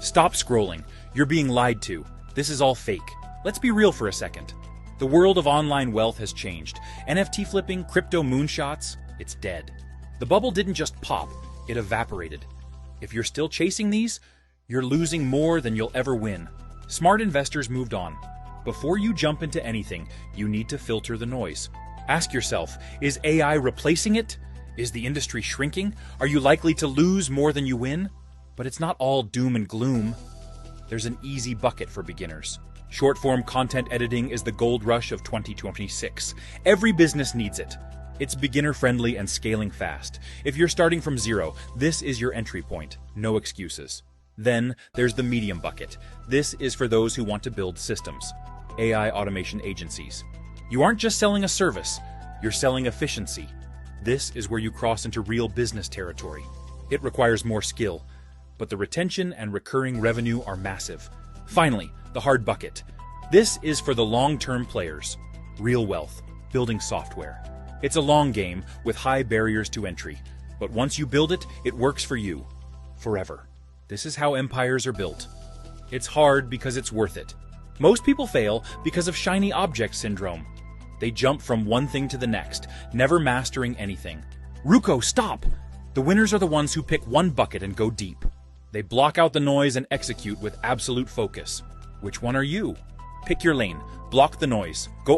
Stop scrolling. You're being lied to. This is all fake. Let's be real for a second. The world of online wealth has changed. NFT flipping, crypto moonshots, it's dead. The bubble didn't just pop, it evaporated. If you're still chasing these, you're losing more than you'll ever win. Smart investors moved on. Before you jump into anything, you need to filter the noise. Ask yourself, is AI replacing it? Is the industry shrinking? Are you likely to lose more than you win? But it's not all doom and gloom. There's an easy bucket for beginners. Short-form content editing is the gold rush of 2026. Every business needs it. It's beginner-friendly and scaling fast. If you're starting from zero, this is your entry point. No excuses. Then there's the medium bucket. This is for those who want to build systems. AI automation agencies. You aren't just selling a service, you're selling efficiency. This is where you cross into real business territory. It requires more skill, but the retention and recurring revenue are massive. Finally, the hard bucket. This is for the long-term players. Real wealth, building software. It's a long game with high barriers to entry, but once you build it, it works for you. Forever. This is how empires are built. It's hard because it's worth it. Most people fail because of shiny object syndrome. They jump from one thing to the next, never mastering anything. Ruko, stop! The winners are the ones who pick one bucket and go deep. They block out the noise and execute with absolute focus. Which one are you? Pick your lane, block the noise, go